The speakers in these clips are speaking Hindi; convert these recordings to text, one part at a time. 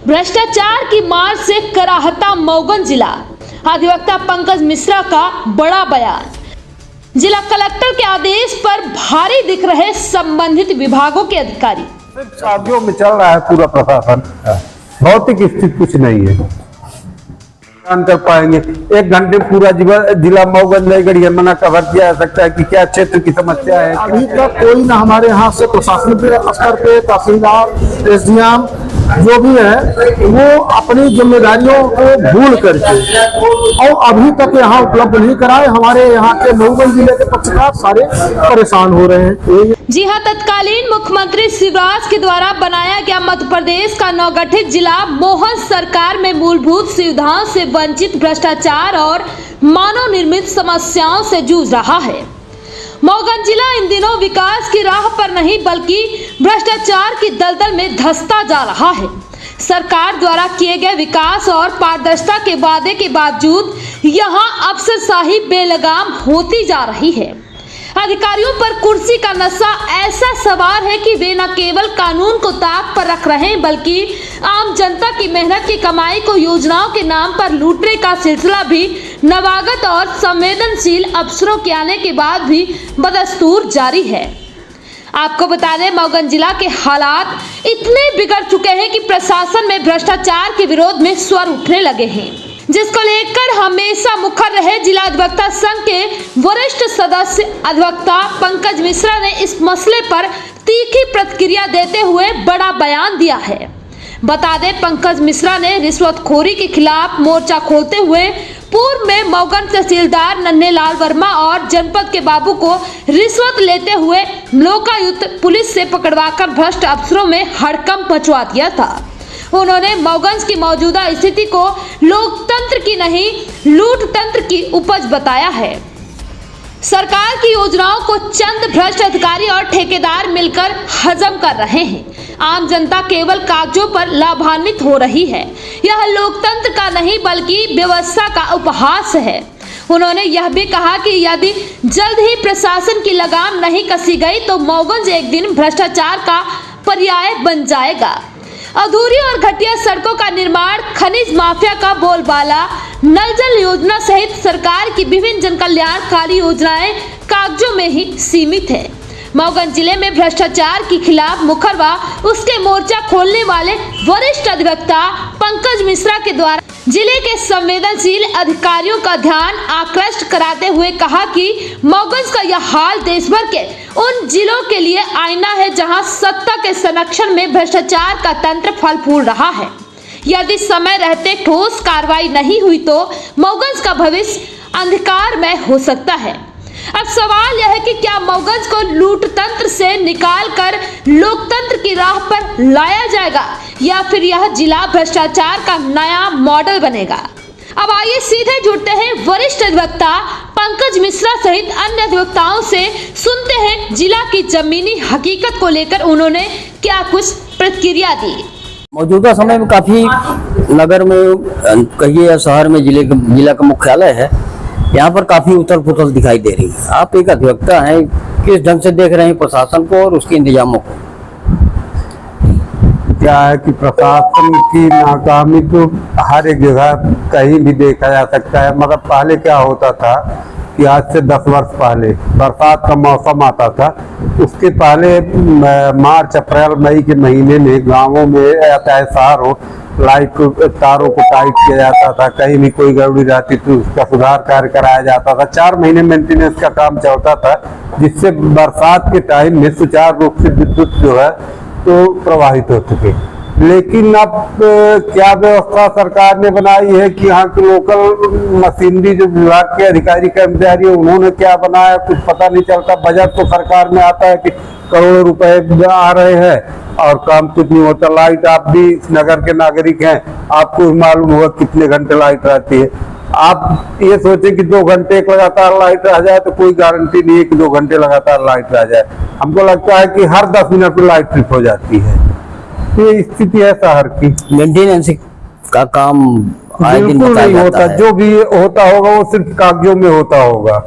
भ्रष्टाचार की मार से कराहता मऊगन जिला। अधिवक्ता पंकज मिश्रा का बड़ा बयान। जिला कलेक्टर के आदेश पर भारी दिख रहे संबंधित विभागों के अधिकारी। शादियों में चल रहा है पूरा प्रशासन, भौतिक स्थिति कुछ नहीं है। कर पाएंगे 1 घंटे पूरा जिला मऊगन नई गढ़िया कवर किया जा सकता है कि क्या क्षेत्र की समस्या है। अभी तक कोई ना हमारे यहाँ से प्रशासनिक स्तर पे तहसीलदार, एसडीएम जो भी है वो अपनी जिम्मेदारियों को भूल करके और अभी तक यहाँ उपलब्ध नहीं कराए। हमारे यहाँ के मऊगन जिले के पक्षकार सारे परेशान हो रहे हैं। जी हां, तत्कालीन मुख्यमंत्री शिवराज के द्वारा बनाया गया मध्य प्रदेश का नवगठित जिला मोहन सरकार में मूलभूत सुविधाओं से वंचित, भ्रष्टाचार और मानव निर्मित समस्याओं से जूझ रहा है। मऊगन जिला इन दिनों विकास की राह पर नहीं बल्कि भ्रष्टाचार की दलदल में धंसता जा रहा है। सरकार द्वारा किए गए विकास और पारदर्शिता के वादे के बावजूद यहाँ अफसरशाही बेलगाम होती जा रही है। अधिकारियों पर कुर्सी का नशा ऐसा सवार है कि वे न केवल कानून को ताक पर रख रहे हैं बल्कि आम जनता की मेहनत की कमाई को योजनाओं के नाम पर लूटने का सिलसिला भी नवागत और संवेदनशील अफसरों के आने के बाद भी बदस्तूर जारी है। आपको बता दें, मऊगन जिला के हालात इतने बिगड़ चुके हैं कि प्रशासन में भ्रष्टाचार के विरोध में स्वर उठने लगे हैं, जिसको लेकर हमेशा मुखर रहे जिला अधिवक्ता संघ के वरिष्ठ सदस्य अधिवक्ता पंकज मिश्रा ने इस मसले पर तीखी प्रतिक्रिया देते हुए बड़ा बयान दिया है। बता दें, पंकज मिश्रा ने रिश्वतखोरी के खिलाफ मोर्चा खोलते हुए पूर्व में मऊगन तहसीलदार नन्हेलाल वर्मा और जनपद के बाबू को रिश्वत लेते हुए लोकायुक्त पुलिस से पकड़वाकर भ्रष्ट अफसरों में हड़कंप मचवा दिया था। उन्होंने मऊगन की मौजूदा स्थिति को लोकतंत्र की नहीं लूट तंत्र की उपज बताया है। सरकार की योजनाओं को चंद भ्रष्ट अधिकारी और ठेकेदार मिलकर हजम कर रहे हैं। आम जनता केवल कागजों पर लाभान्वित हो रही है। यह लोकतंत्र का नहीं बल्कि व्यवस्था का उपहास है। उन्होंने यह भी कहा कि यदि जल्द ही प्रशासन की लगाम नहीं कसी गई तो मऊगन एक दिन भ्रष्टाचार का पर्याय बन जाएगा। अधूरी और घटिया सड़कों का निर्माण, खनिज माफिया का बोलबाला, नल जल योजना सहित सरकार की विभिन्न जनकल्याणकारी योजनाएं कागजों में ही सीमित है। मऊगन जिले में भ्रष्टाचार के खिलाफ मुखर व उसके मोर्चा खोलने वाले वरिष्ठ अधिवक्ता पंकज मिश्रा के द्वारा जिले के संवेदनशील अधिकारियों का ध्यान आकृष्ट कराते हुए कहा कि मऊगन का यह हाल देश भर के उन जिलों के लिए आईना है जहां सत्ता के संरक्षण में भ्रष्टाचार का तंत्र फल फूल रहा है। यदि समय रहते ठोस कार्रवाई नहीं हुई तो मऊगन का भविष्य अंधकारमय हो सकता है। अब सवाल यह है कि क्या मऊगन को लूट तंत्र से निकालकर लोकतंत्र की राह पर लाया जाएगा या फिर यह जिला भ्रष्टाचार का नया मॉडल बनेगा। अब आइए सीधे जुड़ते हैं वरिष्ठ अधिवक्ता पंकज मिश्रा सहित अन्य अधिवक्ताओं से, सुनते हैं जिला की जमीनी हकीकत को लेकर उन्होंने क्या कुछ प्रतिक्रिया दी। मौजूदा समय में काफी नगर में कहिए या शहर में जिला का मुख्यालय है, यहाँ पर काफी उथल पुथल दिखाई दे रही है। आप एक अधिवक्ता हैं, किस ढंग से देख रहे हैं प्रशासन को और उसके इंतजामों को? क्या है कि प्रशासन की नाकामी तो हर एक जगह कहीं भी देखा जा सकता है। मतलब पहले क्या होता था कि आज से 10 वर्ष पहले बरसात का मौसम आता था, उसके पहले मार्च अप्रैल मई के महीने में गांवों में चाहे शहर हो, लाइट तारों को टाइट किया जाता था। कहीं भी कोई गड़बड़ी रहती तो उसका सुधार कार्य कराया जाता था। 4 महीने मेंटेनेंस का काम चलता था, जिससे बरसात के टाइम में सुचारू रूप से विद्युत जो है तो प्रवाहित हो सके। लेकिन अब क्या व्यवस्था सरकार ने बनाई है कि यहाँ के लोकल मशीनरी जो विभाग के अधिकारी कर्मचारी है उन्होंने क्या बनाया कुछ पता नहीं चलता। बजट तो सरकार में आता है कि करोड़ों रुपए आ रहे हैं और काम कुछ नहीं होता। लाइट, आप भी नगर के नागरिक हैं, आपको मालूम होगा कितने घंटे लाइट रहती है। आप ये सोचें कि 2 घंटे लगातार लाइट रह जाए तो कोई गारंटी नहीं है कि 2 घंटे लगातार लाइट रह जाए। हमको लगता है कि हर 10 मिनट में लाइट ट्रिप हो जाती है। ये स्थिति है शहर की। मेंटेनेंस का काम बिल्कुल नहीं होता। जो भी होता होगा वो सिर्फ कागजों में होता होगा,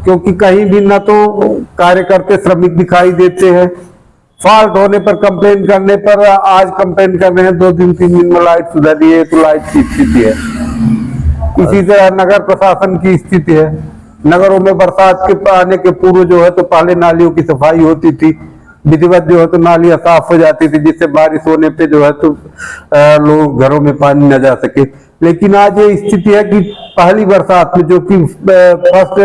क्योंकि कहीं भी न तो कार्यकर्ता श्रमिक दिखाई देते हैं फॉल्ट होने पर कंप्लेन करने पर आज कंप्लेन कर रहे हैं 2 दिन 3 दिन में लाइट सुधरी है, तो लाइट की स्थिति है। इसी तरह नगर प्रशासन की स्थिति है। नगरों में बरसात के आने के पूर्व जो है तो पहले नालियों की सफाई होती थी, विधिवत जो है तो नालियां साफ हो जाती थी, जिससे बारिश होने पे जो है तो लोग घरों में पानी न जा सके। लेकिन आज ये स्थिति है कि पहली बरसात में जो कि फर्स्ट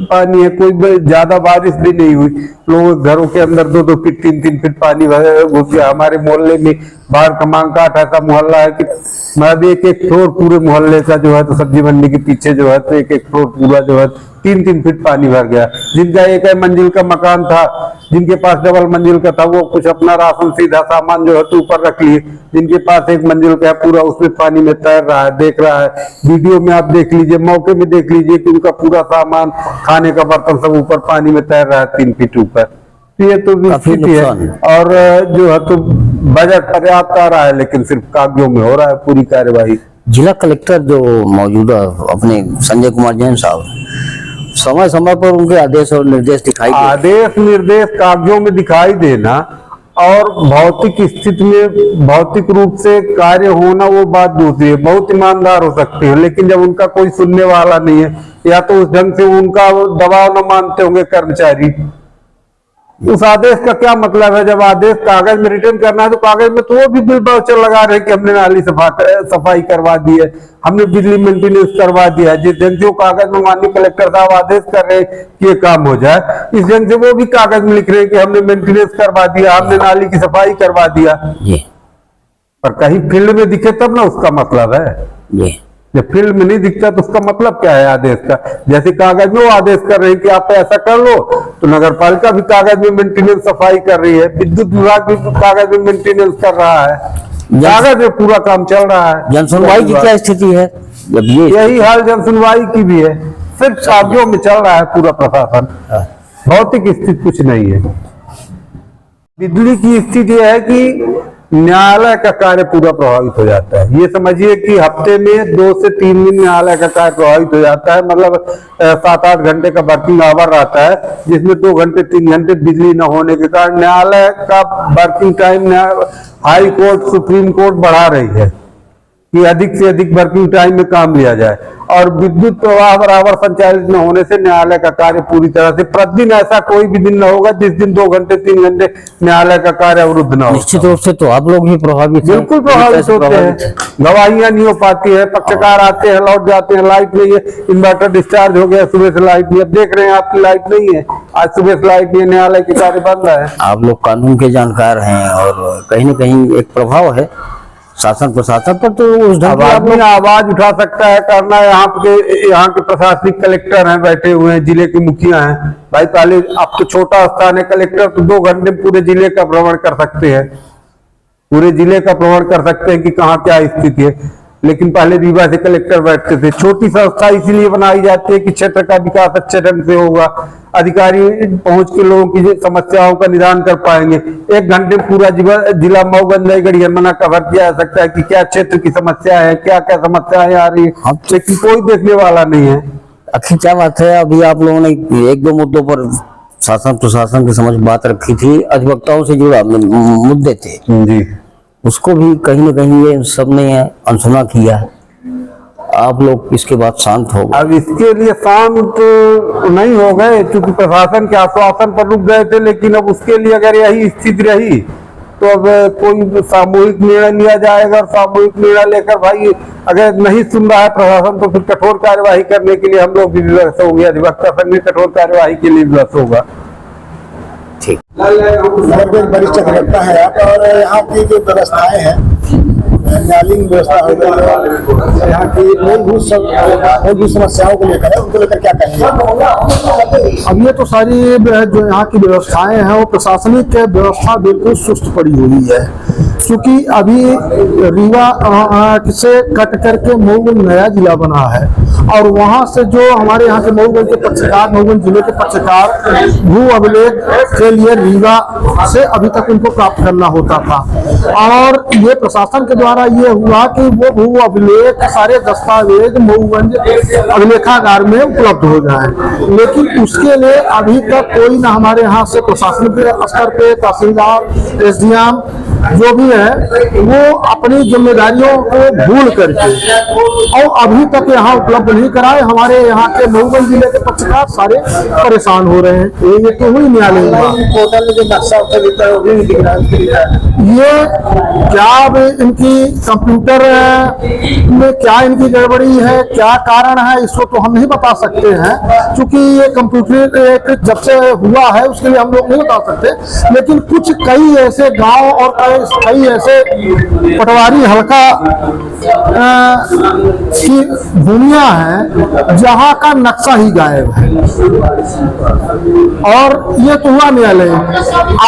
पानी है, कोई ज्यादा बारिश भी नहीं हुई, लोग घरों के अंदर 2-2 फीट 3-3 फीट पानी घुस गया। हमारे मोहल्ले में बाहर कमांकाट ऐसा मोहल्ला है कि मतलब एक फ्लोर पूरे मोहल्ले का जो है तो सब्जी मंडी के पीछे जो है तो एक फ्लोर पूरा जो है 3-3 फीट पानी भर गया। जिनका एक मंजिल का मकान था, जिनके पास डबल मंजिल का था, वो कुछ अपना राशन सीधा सामान जो है तो ऊपर रख लिए। जिनके पास एक मंजिल का है पूरा उसमें पानी में तैर रहा है, देख रहा है। वीडियो में आप देख लीजिए, मौके में देख लीजिए कि उनका पूरा सामान, खाने का बर्तन सब ऊपर पानी में तैर रहा है 3 फीट ऊपर। ये तो स्थिति है। और जो है तो बजट पर्याप्त आ रहा है, लेकिन सिर्फ कागजों में हो रहा है पूरी कार्यवाही। जिला कलेक्टर जो मौजूदा अपने संजय कुमार जैन साहब, समय समय पर उनके आदेश और निर्देश दिखाई दे। आदेश निर्देश कागजों में दिखाई देना और भौतिक स्थिति में भौतिक रूप से कार्य होना वो बात दूसरी है। बहुत ईमानदार हो सकते हैं, लेकिन जब उनका कोई सुनने वाला नहीं है, या तो उस ढंग से उनका दबाव न मानते होंगे कर्मचारी, उस आदेश का क्या मतलब है? जब आदेश कागज में रिटर्न करना है तो कागज में तो वो भी बिल वाउचर लगा रहे हैं कि हमने नाली सफाई करवा दी है, हमने बिजली मेंटेनेंस करवा दिया है। जिस ढंग से वो कागज में माननीय कलेक्टर साहब आदेश कर रहे हैं कि ये काम हो जाए, इस ढंग से वो भी कागज में लिख रहे हैं कि हमने मेंटेनेंस करवा दिया, हमने नाली की सफाई करवा दिया। पर कहीं फील्ड में दिखे तब ना उसका मतलब है। जब फील्ड में नहीं दिखता तो उसका मतलब क्या है आदेश का? जैसे कागज में वो आदेश कर रहे हैं कि आप ऐसा कर लो, तो नगर पालिका भी कागज में मेंटेनेंस सफाई कर रही है, विद्युत विभाग भी कागज में मेंटेनेंस कर रहा है, कागज में पूरा काम चल रहा है। जन सुनवाई की क्या स्थिति है? जब यही हाल जन सुनवाई की भी है, सिर्फ कागजों में चल रहा है पूरा प्रशासन, भौतिक स्थिति कुछ नहीं है। बिजली की स्थिति है कि न्यायालय का कार्य पूरा प्रभावित हो जाता है। ये समझिए कि हफ्ते में 2 से 3 दिन न्यायालय का कार्य प्रभावित हो जाता है। मतलब 7-8 घंटे का वर्किंग आवर रहता है, जिसमें 2 घंटे 3 घंटे बिजली न होने के कारण न्यायालय का working time high court supreme court बढ़ा रही है कि अधिक से अधिक वर्किंग टाइम में काम लिया जाए। और विद्युत प्रवाह बराबर संचालित न होने से न्यायालय का कार्य पूरी तरह से, प्रतिदिन ऐसा कोई भी दिन न होगा जिस दिन 2 घंटे 3 घंटे न्यायालय का कार्य अवरुद्ध न हो। निश्चित रूप से तो आप लोग भी प्रभावित, बिल्कुल प्रभावित होते हैं। गवाहियां नहीं हो पाती है, पक्षकार आते हैं लौट जाते हैं, लाइट नहीं है, इन्वर्टर डिस्चार्ज हो गया, सुबह से लाइट नहीं है। अब देख रहे हैं आपकी लाइट नहीं है, आज सुबह से लाइट नहीं है, न्यायालय के कार्य बंद है। आप लोग कानून के जानकार हैं और कहीं न कहीं एक प्रभाव है शासन प्रशासन पर, तो उस ढंग से आदमी आवाज उठा सकता है, करना है। यहाँ के प्रशासनिक कलेक्टर हैं, बैठे हुए हैं, जिले के मुखिया हैं। भाई पहले आप तो छोटा स्थान है, कलेक्टर तो 2 घंटे में पूरे जिले का भ्रमण कर सकते हैं, पूरे जिले का भ्रमण कर सकते हैं कि कहाँ क्या स्थिति है। लेकिन पहले रीवा से कलेक्टर बैठते थे। छोटी संस्था इसीलिए बनाई जाती है कि क्षेत्र का विकास अच्छे ढंग से होगा, अधिकारी पहुंच के लोगों की समस्याओं का निदान कर पाएंगे। 1 घंटे में पूरा जिला मऊ गंजाई गढ़िया कवर किया जा सकता है कि क्या क्षेत्र की समस्या है, क्या क्या समस्याएं आ रही है, लेकिन कोई देखने वाला नहीं है। आखिर क्या बात है? अभी आप लोगों ने 1-2 मुद्दों पर शासन प्रशासन की समझ बात रखी थी, अधिवक्ताओं से जुड़ा मुद्दे थे जी, उसको भी कहीं न कहीं ये सबने अनसुना किया। आप लोग इसके बाद शांत हो गए? अब इसके लिए शांत नहीं हो गए, क्योंकि प्रशासन के आश्वासन पर रुक गए थे। लेकिन अब उसके लिए अगर यही स्थिति रही तो अब कोई सामूहिक निर्णय लिया जाएगा, और सामूहिक निर्णय लेकर भाई अगर नहीं सुन रहा है प्रशासन तो फिर कठोर कार्यवाही करने के लिए हम लोग भी विवश होंगे, अधिवक्ता संघ भी कठोर कार्यवाही के लिए विवश होगा। ठीक, वरिष्ठ अधिवक्ता है आप, और यहाँ की जो व्यवस्थाएं हैं, न्यायालयीन व्यवस्था हो गई, यहाँ की मूलभूत समस्याओं को लेकर है, उनको लेकर क्या कहेंगे? अब ये तो सारी जो यहाँ की व्यवस्थाएं हैं वो प्रशासनिक व्यवस्था बिल्कुल सुस्त पड़ी हुई है। क्योंकि अभी रीवा से कट करके मऊगंज नया जिला बना है और वहां से जो हमारे यहाँ के मऊगंज के पत्रकार, मऊगंज जिले के पत्रकार भू अभिलेख के लिए रीवा से अभी तक उनको प्राप्त करना होता था और ये प्रशासन के द्वारा ये हुआ कि वो भू अभिलेख सारे दस्तावेज मऊगंज अभिलेखागार में उपलब्ध हो जाए, लेकिन उसके लिए अभी तक कोई ना हमारे यहाँ से प्रशासनिक स्तर पे तहसीलदार, एसडीएम जो भी है वो अपनी जिम्मेदारियों को भूल करके और अभी तक यहाँ उपलब्ध नहीं कराए। हमारे यहाँ के मऊगंज जिले के पत्रकार सारे परेशान हो रहे हैं। ये तो हुई न्यायालय पोर्टल में जो नक्शा ये क्या अब इनकी कंप्यूटर में क्या इनकी गड़बड़ी है, क्या कारण है, इसको तो हम नहीं बता सकते हैं क्योंकि ये कंप्यूटर जब से हुआ है उसके लिए हम लोग नहीं बता सकते। लेकिन कुछ कई ऐसे गांव और कई ऐसे पटवारी हल्का की भूमिया है जहां का नक्शा ही गायब है और ये तो हुआ न्यायालय।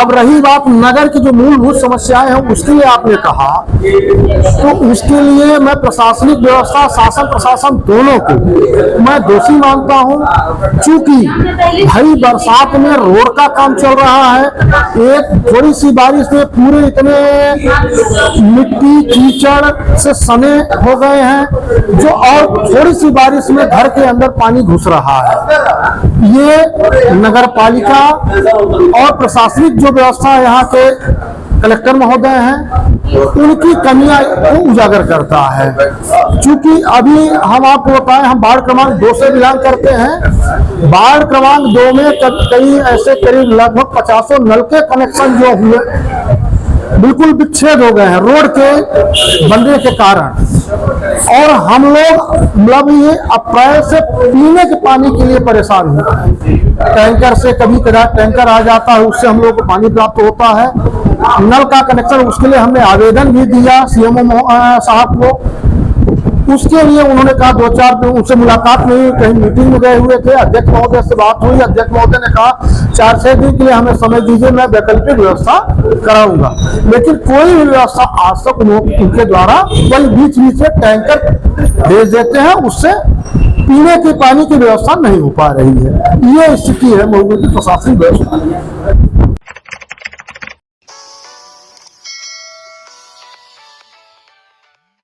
अब रही बात नगर की जो मूलभूत समस्याएं हैं उसके लिए आपने कहा, तो उसके लिए मैं प्रशासनिक व्यवस्था, शासन प्रशासन दोनों को मैं दोषी मानता हूं। चूंकि भाई बरसात में रोड का काम चल रहा है, एक थोड़ी सी बारिश में पूरे इतने मिट्टी कीचड़ से सने हो गए हैं जो और थोड़ी सी बारिश में घर के अंदर पानी घुस रहा है। ये नगर पालिका और प्रशासनिक जो व्यवस्था यहाँ के कलेक्टर महोदय हैं उनकी कमियां को उजागर करता है। क्योंकि अभी हम आपको बताएं, हम वार्ड क्रमांक 2 से बिलोंग करते हैं। वार्ड क्रमांक 2 में कई ऐसे करीब लगभग 50 नल के कनेक्शन जो हुए बिल्कुल विच्छेद हो गए हैं रोड के बनने के कारण और हम लोग मतलब ये अप्रैल से पीने के पानी के लिए परेशान हुए हैं। टैंकर से कभी कदा टैंकर आ जाता है, उससे हम लोग को पानी प्राप्त होता है। नल का कनेक्शन उसके लिए हमने आवेदन भी दिया सीएमओ साहब को, उसके लिए उन्होंने कहा 2-4 दिन उनसे मुलाकात नहीं, कहीं मीटिंग में गए हुए थे। अध्यक्ष महोदय से बात हुई, अध्यक्ष महोदय ने कहा 4-6 दिन के लिए हमें समय दीजिए, मैं वैकल्पिक व्यवस्था कराऊंगा। लेकिन कोई भी व्यवस्था आज तक उनके द्वारा वही बीच बीच में टैंकर भेज देते हैं, उससे पीने के पानी की व्यवस्था नहीं हो पा रही है। ये स्थिति है मऊगंज की प्रशासनिक व्यवस्था।